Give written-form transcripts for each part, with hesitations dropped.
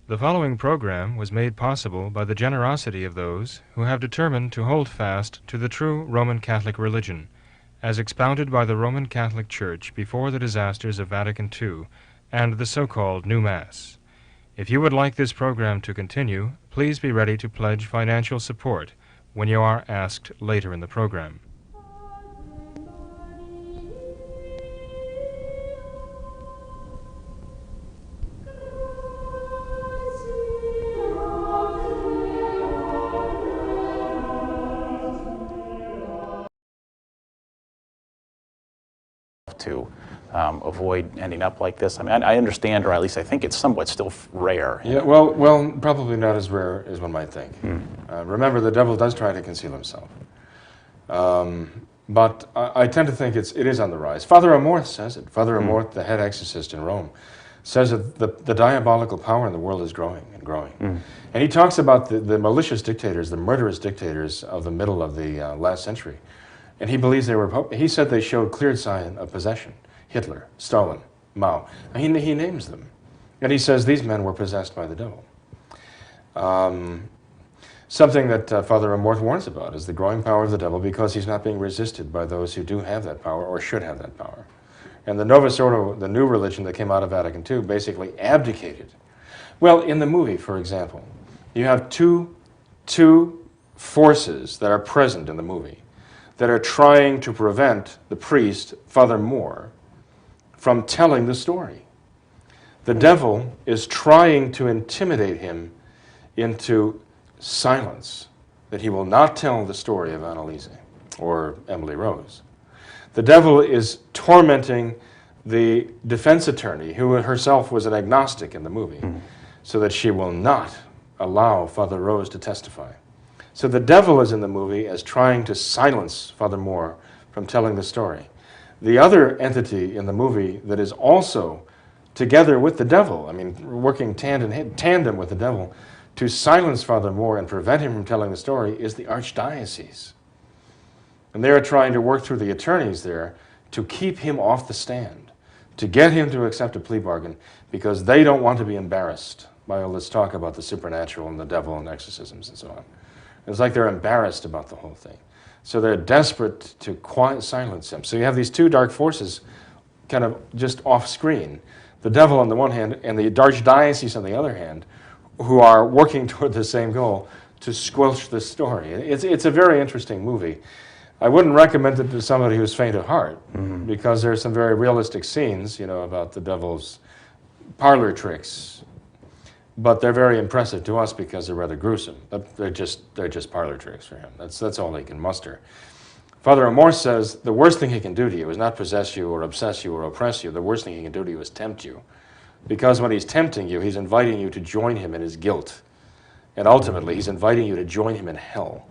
The following program was made possible by the generosity of those who have determined to hold fast to the true Roman Catholic religion, as expounded by the Roman Catholic Church before the disasters of Vatican II and the so-called New Mass. If you would like this program to continue, please be ready to pledge financial support when you are asked later in the program. To avoid ending up like this? I mean, I understand, or at least I think it's somewhat still rare. Yeah, well, probably not as rare as one might think. Remember, the devil does try to conceal himself. But I tend to think it is on the rise. Father Amorth says it. Father Amorth, the head exorcist in Rome, says that the diabolical power in the world is growing and growing. And he talks about the malicious dictators, the murderous dictators of the middle of the last century. And he believes he said they showed clear sign of possession. Hitler, Stalin, Mao. And he names them. And he says these men were possessed by the devil. Something that Father Amorth warns about is the growing power of the devil because he's not being resisted by those who do have that power or should have that power. And the Novus Ordo, the new religion that came out of Vatican II, basically abdicated. Well, in the movie, for example, you have two forces that are present in the movie that are trying to prevent the priest, Father Moore, from telling the story. The devil is trying to intimidate him into silence, that he will not tell the story of Annalise or Emily Rose. The devil is tormenting the defense attorney, who herself was an agnostic in the movie, so that she will not allow Father Rose to testify. So the devil is in the movie as trying to silence Father Moore from telling the story. The other entity in the movie that is also together with the devil, I mean, working tandem with the devil, to silence Father Moore and prevent him from telling the story is the archdiocese. And they are trying to work through the attorneys there to keep him off the stand, to get him to accept a plea bargain, because they don't want to be embarrassed by all this talk about the supernatural and the devil and exorcisms and so on. It's like they're embarrassed about the whole thing. So they're desperate to silence him. So you have these two dark forces kind of just off screen. The devil on the one hand and the archdiocese on the other hand, who are working toward the same goal to squelch the story. It's a very interesting movie. I wouldn't recommend it to somebody who's faint of heart, because there are some very realistic scenes, about the devil's parlor tricks. But they're very impressive to us because they're rather gruesome. They're just parlor tricks for him. That's all he can muster. Father Amorth says the worst thing he can do to you is not possess you or obsess you or oppress you. The worst thing he can do to you is tempt you. Because when he's tempting you, he's inviting you to join him in his guilt. And ultimately, he's inviting you to join him in hell.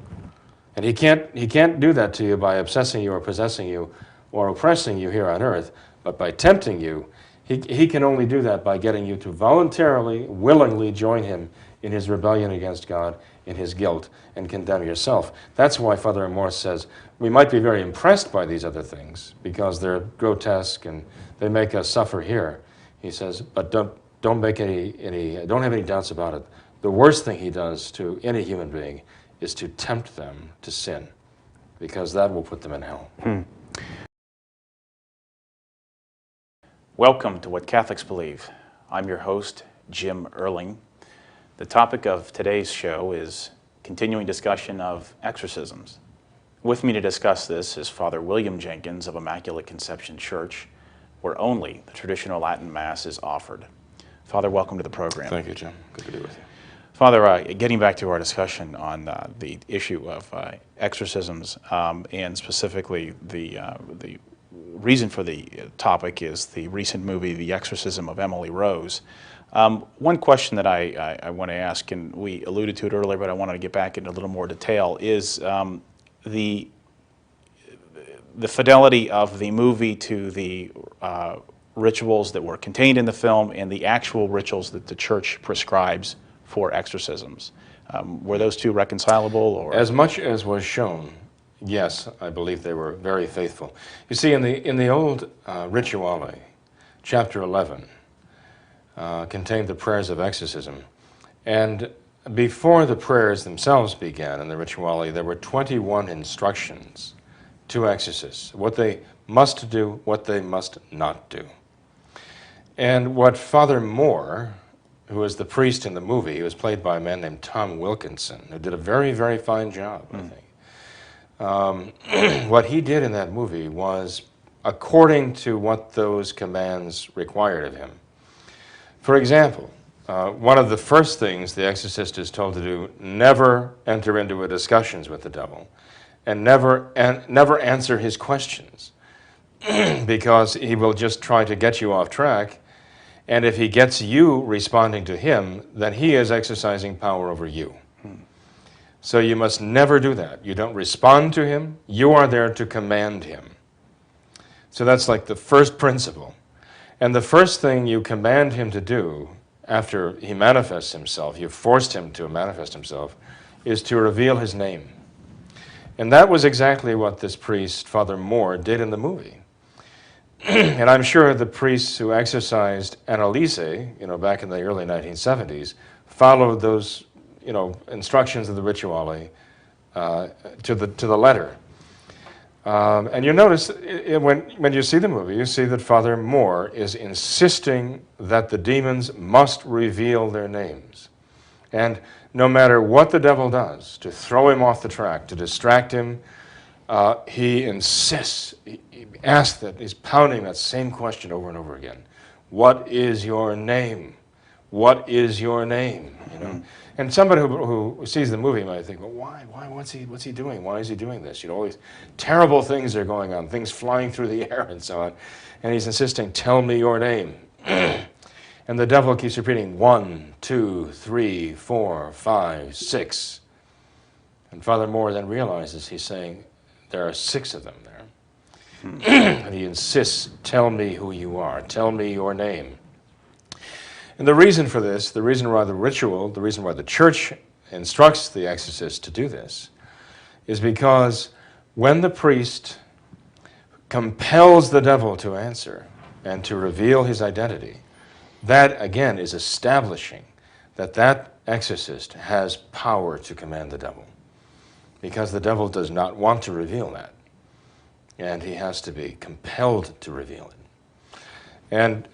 And he can't do that to you by obsessing you or possessing you or oppressing you here on earth, but by tempting you. He can only do that by getting you to voluntarily, willingly join him in his rebellion against God, in his guilt, and condemn yourself. That's why Father Amorth says we might be very impressed by these other things because they're grotesque and they make us suffer here. He says, but don't make don't have any doubts about it. The worst thing he does to any human being is to tempt them to sin, because that will put them in hell. Welcome to What Catholics Believe. I'm your host, Jim Urling. The topic of today's show is continuing discussion of exorcisms. With me to discuss this is Father William Jenkins of Immaculate Conception Church, where only the traditional Latin Mass is offered. Father, welcome to the program. Thank you, Jim. Good to be with you. Father, getting back to our discussion on the issue of exorcisms, and specifically the reason for the topic is the recent movie, The Exorcism of Emily Rose. One question that I want to ask, and we alluded to it earlier, but I wanted to get back into a little more detail, is the fidelity of the movie to the rituals that were contained in the film and the actual rituals that the Church prescribes for exorcisms. Were those two reconcilable? Or? As much as was shown, yes, I believe they were very faithful. You see, in the old Rituale, chapter 11, contained the prayers of exorcism. And before the prayers themselves began in the rituale, there were 21 instructions to exorcists, what they must do, what they must not do. And what Father Moore, who was the priest in the movie, he was played by a man named Tom Wilkinson, who did a very, very fine job, I think. What he did in that movie was according to what those commands required of him. For example, one of the first things the exorcist is told to do, never enter into a discussions with the devil, and never answer his questions, because he will just try to get you off track, and if he gets you responding to him, then he is exercising power over you. So you must never do that. You don't respond to him, you are there to command him. So that's like the first principle. And the first thing you command him to do after he manifests himself, you've forced him to manifest himself, is to reveal his name. And that was exactly what this priest, Father Moore, did in the movie. And I'm sure the priests who exorcised Annalise, back in the early 1970s, followed those, instructions of the rituale to the letter. And you notice when you see the movie, you see that Father Moore is insisting that the demons must reveal their names. And no matter what the devil does to throw him off the track, to distract him, he insists, he asks that, he's pounding that same question over and over again. What is your name? What is your name? And somebody who sees the movie might think, well, why? What's he doing? Why is he doing this? All these terrible things are going on, things flying through the air and so on. And he's insisting, tell me your name. And the devil keeps repeating, 1, 2, 3, 4, 5, 6. And Father Moore then realizes he's saying, there are 6 of them there. And he insists, tell me who you are, tell me your name. And the reason for this, the reason why the ritual, the reason why the church instructs the exorcist to do this, is because when the priest compels the devil to answer and to reveal his identity, that again is establishing that that exorcist has power to command the devil, because the devil does not want to reveal that, and he has to be compelled to reveal it. And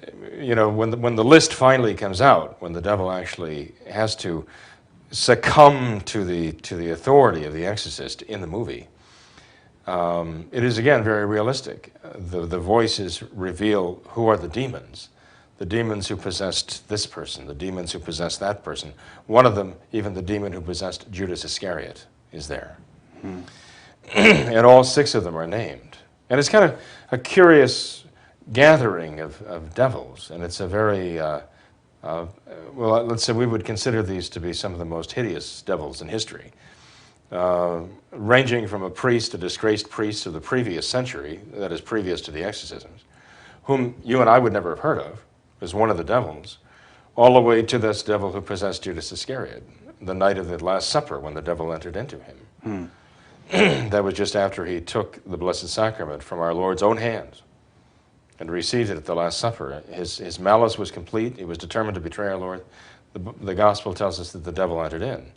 when the list finally comes out, when the devil actually has to succumb to the authority of the exorcist in the movie, it is again very realistic. The voices reveal who are the demons who possessed this person, the demons who possessed that person. One of them, even the demon who possessed Judas Iscariot, is there. And all 6 of them are named. And it's kind of a curious gathering of devils, and it's a very, let's say we would consider these to be some of the most hideous devils in history, ranging from a disgraced priest of the previous century, that is previous to the exorcisms, whom you and I would never have heard of as one of the devils, all the way to this devil who possessed Judas Iscariot, the night of the Last Supper when the devil entered into him. That was just after he took the Blessed Sacrament from our Lord's own hands and received it at the Last Supper. His malice was complete. He was determined to betray our Lord. The Gospel tells us that the devil entered in.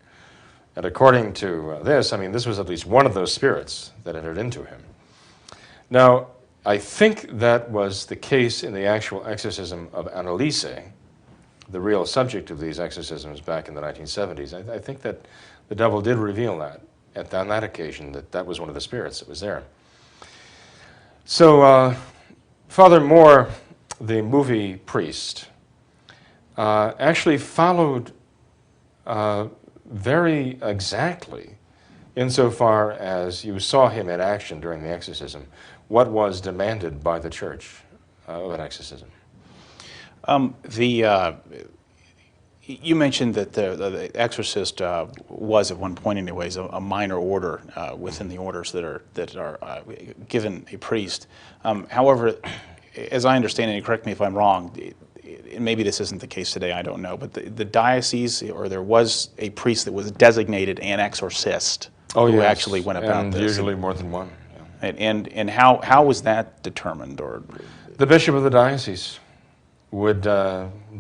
And according to this was at least one of those spirits that entered into him. Now, I think that was the case in the actual exorcism of Annalise, the real subject of these exorcisms back in the 1970s. I think that the devil did reveal that on that occasion, that was one of the spirits that was there. So, Father Moore, the movie priest, actually followed very exactly, insofar as you saw him in action during the exorcism, what was demanded by the church of an exorcism. You mentioned that the exorcist was at one point, anyways, a minor order within the orders that are given a priest. However, as I understand it, and correct me if I'm wrong, maybe this isn't the case today, I don't know, but the diocese, or there was a priest that was designated an exorcist who actually went about this. Usually more than one. Yeah. And how was that determined? Or the bishop of the diocese would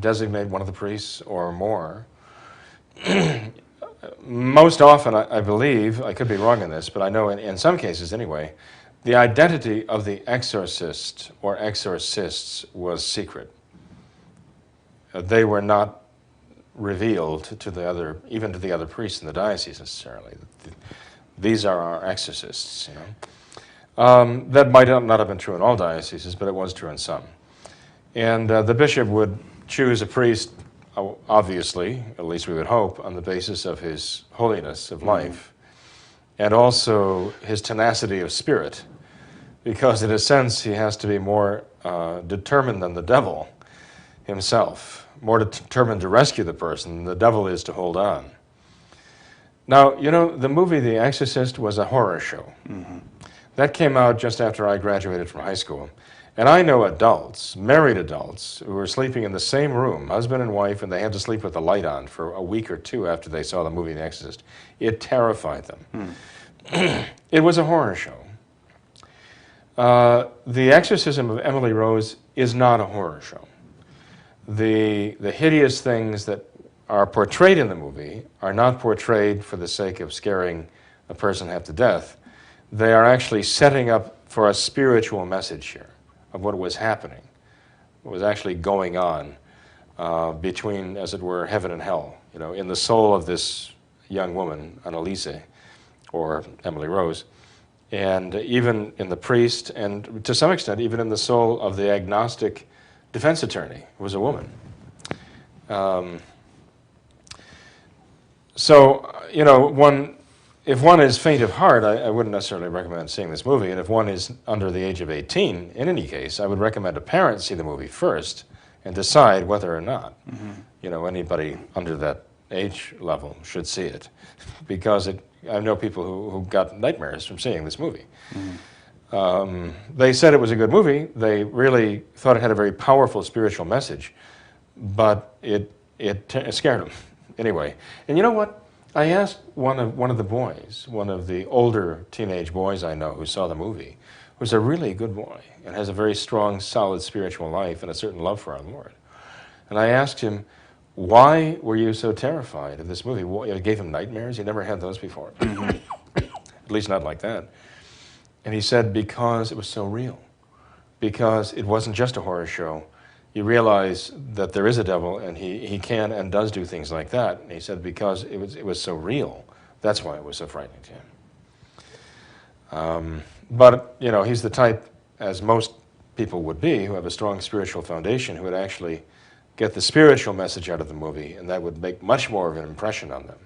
designate one of the priests or more, Most often, I believe, I could be wrong in this, but I know in some cases anyway, the identity of the exorcist or exorcists was secret. They were not revealed to the other, even to the other priests in the diocese necessarily. These are our exorcists, you know. That might not have been true in all dioceses, but it was true in some. And the bishop would choose a priest, obviously, at least we would hope, on the basis of his holiness of life, and also his tenacity of spirit, because in a sense he has to be more determined than the devil himself, more determined to rescue the person than the devil is to hold on. Now, you know, the movie The Exorcist was a horror show. That came out just after I graduated from high school. And I know adults, married adults, who were sleeping in the same room, husband and wife, and they had to sleep with the light on for a week or two after they saw the movie The Exorcist. It terrified them. It was a horror show. The Exorcism of Emily Rose is not a horror show. The hideous things that are portrayed in the movie are not portrayed for the sake of scaring a person half to death. They are actually setting up for a spiritual message here of what was happening, what was actually going on between, as it were, heaven and hell, you know, in the soul of this young woman, Annalise, or Emily Rose, and even in the priest, and to some extent, even in the soul of the agnostic defense attorney, who was a woman. So, you know, if one is faint of heart, I wouldn't necessarily recommend seeing this movie, and if one is under the age of 18, in any case, I would recommend a parent see the movie first and decide whether or not, you know, anybody under that age level should see it, because I know people who got nightmares from seeing this movie. They said it was a good movie. They really thought it had a very powerful spiritual message, but it scared them anyway. And you know what? I asked one of the boys, one of the older teenage boys I know who saw the movie, who's a really good boy and has a very strong, solid spiritual life and a certain love for our Lord. And I asked him, why were you so terrified of this movie? It gave him nightmares? He never had those before. At least not like that. And he said, because it was so real. Because it wasn't just a horror show. You realize that there is a devil, and he can and does do things like that. And he said, because it was so real, that's why it was so frightening to him. But, you know, he's the type, as most people would be, who have a strong spiritual foundation, who would actually get the spiritual message out of the movie, and that would make much more of an impression on them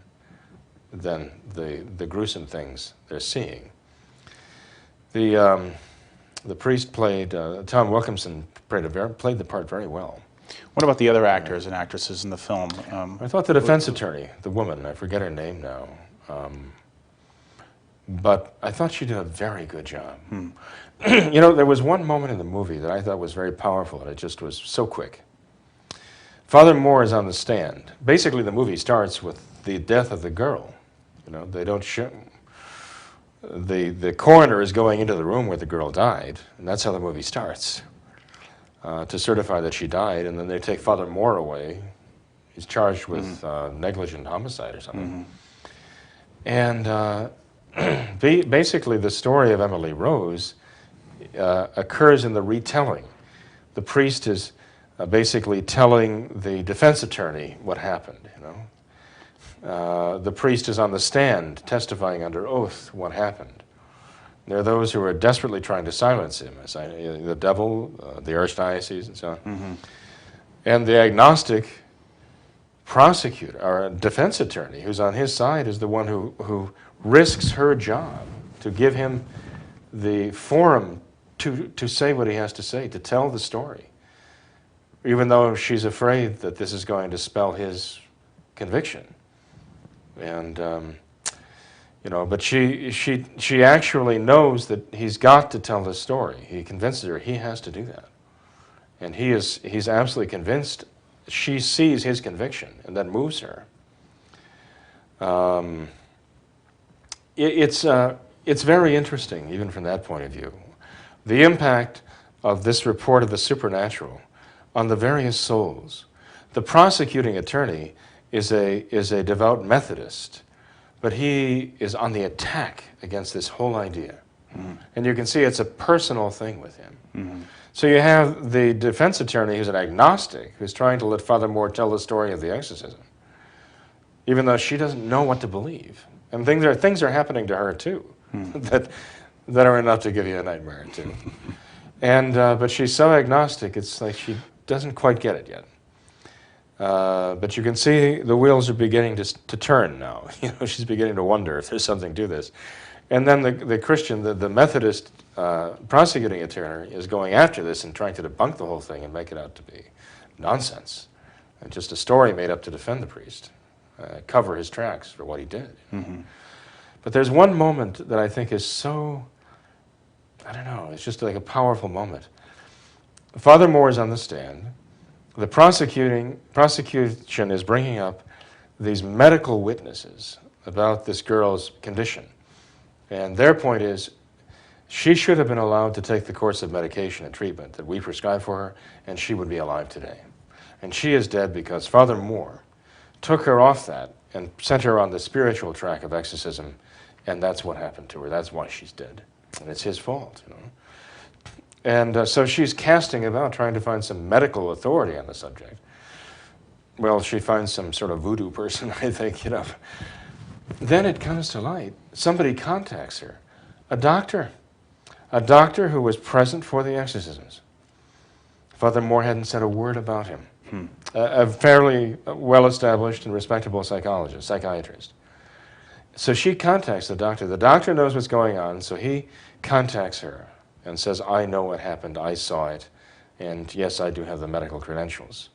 than the gruesome things they're seeing. The priest played, Tom Wilkinson played the part very well. What about the other actors and actresses in the film? I thought the defense attorney, the woman, I forget her name now, but I thought she did a very good job. You know, there was one moment in the movie that I thought was very powerful, and it just was so quick. Father Moore is on the stand. Basically, the movie starts with the death of the girl. You know, they don't show... The coroner is going into the room where the girl died, and that's how the movie starts, to certify that she died, and then they take Father Moore away. He's charged with negligent homicide or something. And basically the story of Emily Rose occurs in the retelling. The priest is basically telling the defense attorney what happened, you know. The priest is on the stand testifying under oath what happened. There are those who are desperately trying to silence him, the devil, the archdiocese, and so on. And the agnostic prosecutor, or defense attorney, who's on his side, is the one who risks her job to give him the forum to say what he has to say, to tell the story, even though she's afraid that this is going to spell his conviction. And, you know, but she actually knows that he's got to tell the story. He convinces her he has to do that. And he's absolutely convinced. She sees his conviction, and that moves her. It's very interesting, even from that point of view. The impact of this report of the supernatural on the various souls. The prosecuting attorney is a devout Methodist, but he is on the attack against this whole idea. And you can see it's a personal thing with him. So you have the defense attorney who's an agnostic, who's trying to let Father Moore tell the story of the exorcism, even though she doesn't know what to believe. And things are happening to her too, that are enough to give you a nightmare too. And but she's so agnostic, it's like she doesn't quite get it yet. But you can see the wheels are beginning to turn now. You know, she's beginning to wonder if there's something to this. And then the Christian, the Methodist prosecuting attorney is going after this and trying to debunk the whole thing and make it out to be nonsense. And just a story made up to defend the priest, cover his tracks for what he did. But there's one moment that I think is so, I don't know, it's just like a powerful moment. Father Moore is on the stand. The prosecution is bringing up these medical witnesses about this girl's condition. And their point is, she should have been allowed to take the course of medication and treatment that we prescribe for her, and she would be alive today. And she is dead because Father Moore took her off that and sent her on the spiritual track of exorcism, and that's what happened to her. That's why she's dead. And it's his fault, you know. And so she's casting about, trying to find some medical authority on the subject. Well, she finds some sort of voodoo person, I think, you know. Then it comes to light. Somebody contacts her, a doctor who was present for the exorcisms. Father Moore hadn't said a word about him. A fairly well-established and respectable psychiatrist. So she contacts the doctor. The doctor knows what's going on, so he contacts her and says, I know what happened, I saw it, and yes, I do have the medical credentials.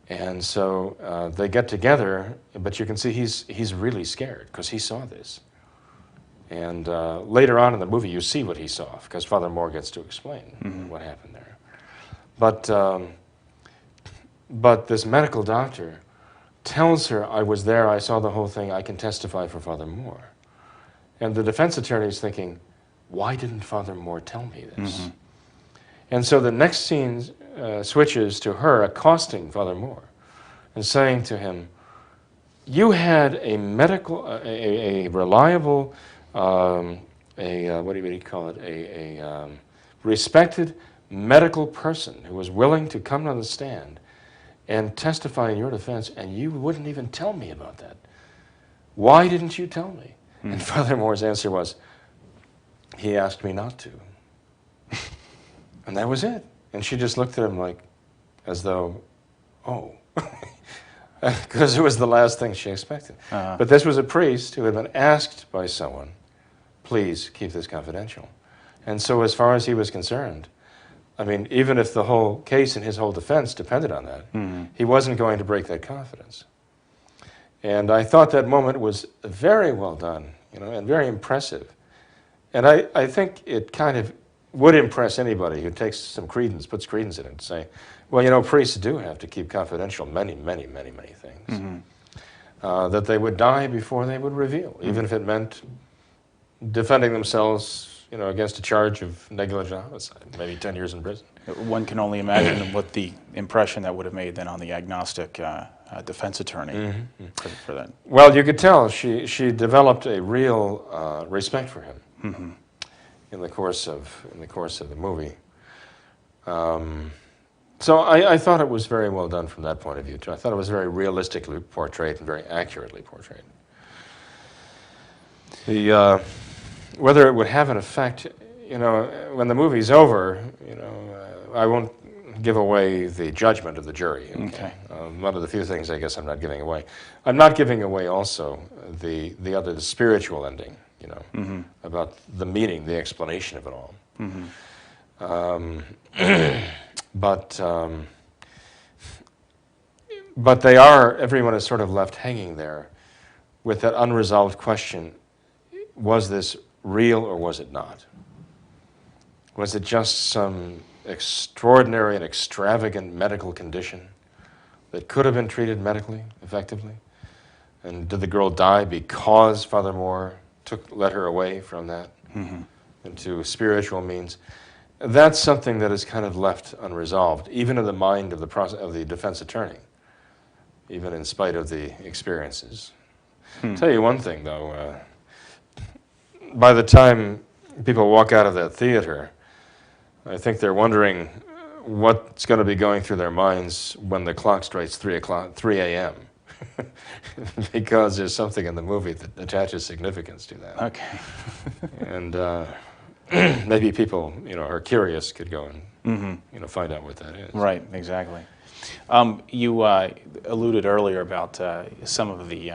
And so they get together, but you can see he's really scared because he saw this. And later on in the movie, you see what he saw because Father Moore gets to explain what happened there. But this medical doctor tells her, I was there, I saw the whole thing, I can testify for Father Moore. And the defense attorney is thinking, why didn't Father Moore tell me this? And so the next scene switches to her accosting Father Moore and saying to him, you had a medical, a reliable, what do you call it, a respected medical person who was willing to come on the stand and testify in your defense, and you wouldn't even tell me about that. Why didn't you tell me? And Father Moore's answer was, he asked me not to. And that was it. And she just looked at him like, as though, oh. Because it was the last thing she expected. But this was a priest who had been asked by someone, please keep this confidential. And so as far as he was concerned, I mean, even if the whole case and his whole defense depended on that, he wasn't going to break that confidence. And I thought that moment was very well done, you know, and very impressive. And I think it kind of would impress anybody who takes some credence, puts credence in it, to say, well, you know, priests do have to keep confidential many, many, many, many things. That they would die before they would reveal, even if it meant defending themselves, you know, against a charge of negligent homicide, maybe 10 years in prison. One can only imagine what the impression that would have made then on the agnostic defense attorney for that. Well, you could tell she developed a real respect for him in the course of the movie. So I thought it was very well done from that point of view too. I thought it was very realistically portrayed and very accurately portrayed. Whether it would have an effect, you know, when the movie's over, you know, I won't give away the judgment of the jury. Okay. One of the few things I guess I'm not giving away. I'm not giving away also the spiritual ending, you know, about the meaning, the explanation of it all. But everyone is sort of left hanging there with that unresolved question, was this real or was it not? Was it just some extraordinary and extravagant medical condition that could have been treated medically, effectively? And did the girl die because Father Moore led her away from that into spiritual means? That's something that is kind of left unresolved, even in the mind of the defense attorney. even in spite of the experiences. I'll tell you one thing, though. By the time people walk out of that theater, I think they're wondering what's going to be going through their minds when the clock strikes 3 a.m. because there's something in the movie that attaches significance to that. Okay. And maybe people, who are curious could go and, find out what that is. Right, exactly. You alluded earlier about some of the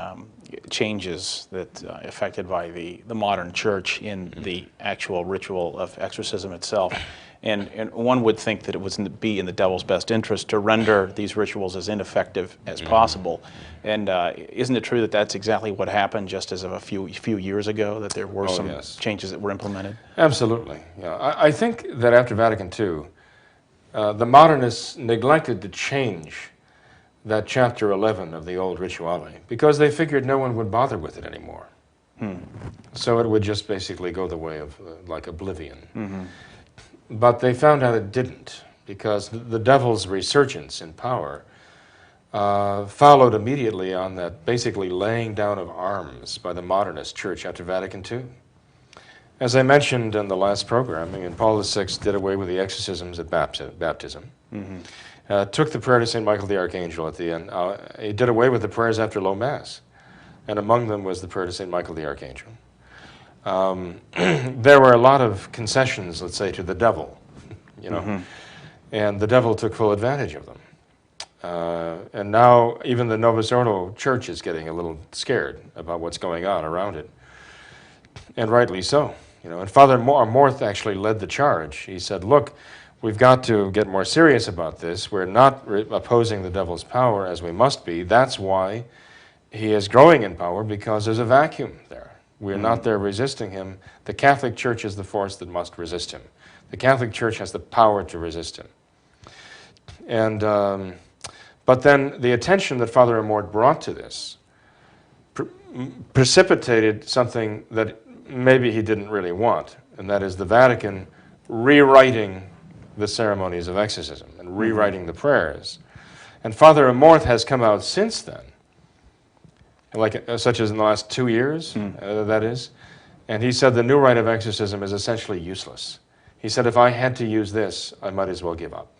changes that affected by the modern church in the actual ritual of exorcism itself. And one would think that it would be in the devil's best interest to render these rituals as ineffective as possible. And isn't it true that that's exactly what happened just as of a few years ago, that there were some changes that were implemented? Absolutely. Yeah. I think that after Vatican II, the modernists neglected to change that chapter 11 of the old Rituale because they figured no one would bother with it anymore. So it would just basically go the way of like oblivion. But they found out it didn't, because the devil's resurgence in power followed immediately on that basically laying down of arms by the modernist church after Vatican II. As I mentioned in the last program, Paul VI did away with the exorcisms at baptism. Took the prayer to St. Michael the Archangel at the end. He did away with the prayers after Low Mass, and among them was the prayer to St. Michael the Archangel. There were a lot of concessions, let's say, to the devil, and the devil took full advantage of them. And now even the Novus Ordo Church is getting a little scared about what's going on around it, and rightly so. And Father Amorth actually led the charge. He said, look, we've got to get more serious about this. We're not opposing the devil's power as we must be. That's why he is growing in power, because there's a vacuum there. We're not there resisting him. The Catholic Church is the force that must resist him. The Catholic Church has the power to resist him. And but then the attention that Father Amorth brought to this precipitated something that maybe he didn't really want, and that is the Vatican rewriting the ceremonies of exorcism and rewriting the prayers. And Father Amorth has come out since then, such as in the last 2 years, that is, and he said the new rite of exorcism is essentially useless. He said, if I had to use this, I might as well give up.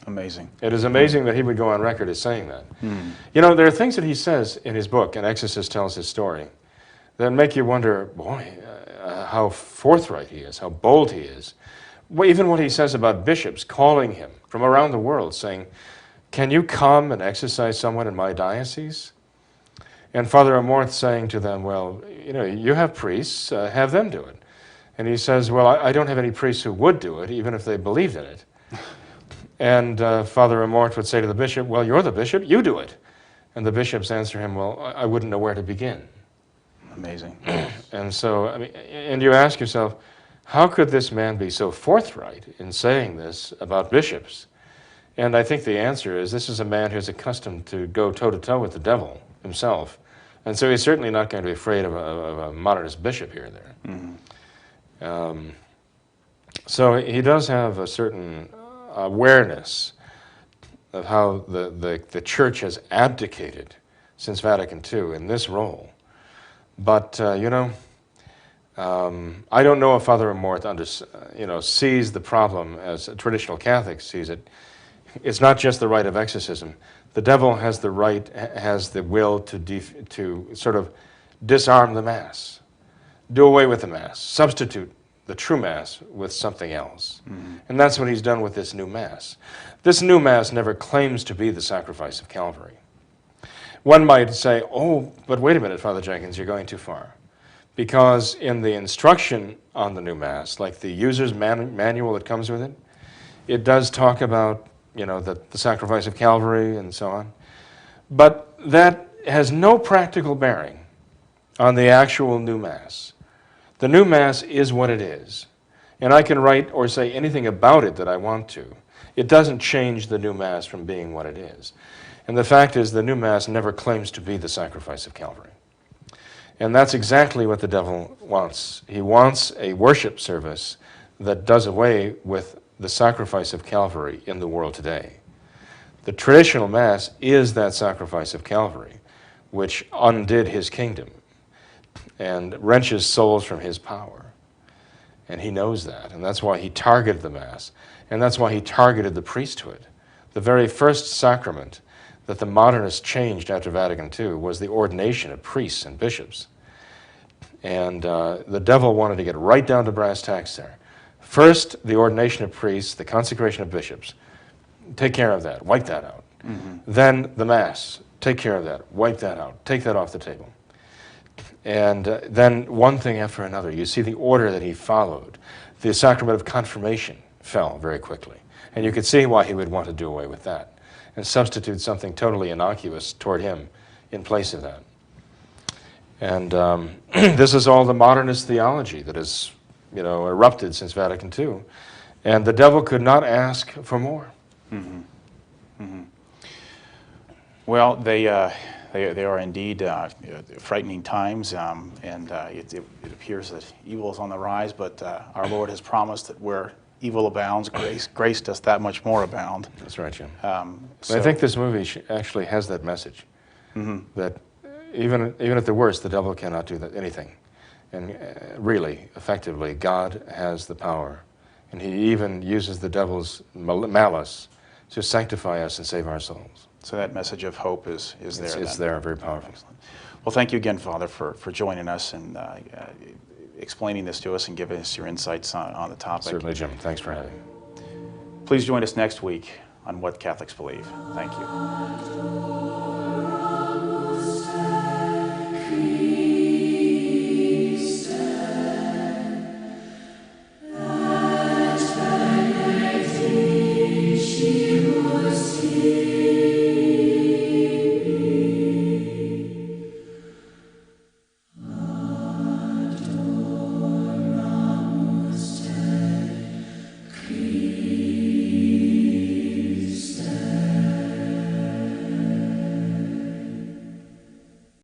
Amazing. It is amazing that he would go on record as saying that. There are things that he says in his book, An Exorcist Tells His Story, that make you wonder, boy, how forthright he is, how bold he is. Even what he says about bishops calling him from around the world, saying, can you come and exorcise someone in my diocese? And Father Amorth saying to them, well, you have priests, have them do it. And he says, well, I don't have any priests who would do it, even if they believed in it. And Father Amorth would say to the bishop, well, you're the bishop, you do it. And the bishops answer him, well, I wouldn't know where to begin. Amazing. And so, and you ask yourself, how could this man be so forthright in saying this about bishops? And I think the answer is, this is a man who's accustomed to go toe-to-toe with the devil himself. And so he's certainly not going to be afraid of a modernist bishop here and there. So he does have a certain awareness of how the church has abdicated since Vatican II in this role. But, I don't know if Father Amorth sees the problem as a traditional Catholic sees it. It's not just the rite of exorcism. The devil has the right, has the will to sort of disarm the Mass, do away with the Mass, substitute the true Mass with something else. And that's what he's done with this new Mass. This new Mass never claims to be the sacrifice of Calvary. One might say, oh, but wait a minute, Father Jenkins, you're going too far. Because in the instruction on the new Mass, like the user's manual that comes with it, it does talk about, the sacrifice of Calvary and so on. But that has no practical bearing on the actual new Mass. The new Mass is what it is. And I can write or say anything about it that I want to. It doesn't change the new Mass from being what it is. And the fact is, the new Mass never claims to be the sacrifice of Calvary. And that's exactly what the devil wants. He wants a worship service that does away with the sacrifice of Calvary in the world today. The traditional Mass is that sacrifice of Calvary, which undid his kingdom and wrenches souls from his power. And he knows that, and that's why he targeted the Mass, and that's why he targeted the priesthood. The very first sacrament that the Modernists changed after Vatican II was the ordination of priests and bishops. And the devil wanted to get right down to brass tacks there. First, the ordination of priests, the consecration of bishops. Take care of that. Wipe that out. Mm-hmm. Then the Mass. Take care of that. Wipe that out. Take that off the table. And then one thing after another. You see the order that he followed. The sacrament of confirmation fell very quickly. And you could see why he would want to do away with that and substitute something totally innocuous toward him in place of that. And this is all the modernist theology that has, erupted since Vatican II. And the devil could not ask for more. Mm-hmm. Mm-hmm. Well, they are indeed frightening times, and it appears that evil is on the rise, but our Lord has promised that where evil abounds, grace does that much more abound. That's right, Jim. I think this movie actually has that message, mm-hmm. that even at the worst, the devil cannot do anything. And really, effectively, God has the power. And he even uses the devil's malice to sanctify us and save our souls. So that message of hope is there. It's there, very powerful. Excellent. Well, thank you again, Father, for joining us and explaining this to us and giving us your insights on the topic. Certainly, Jim. Thanks for having me. Please join us next week on What Catholics Believe. Thank you.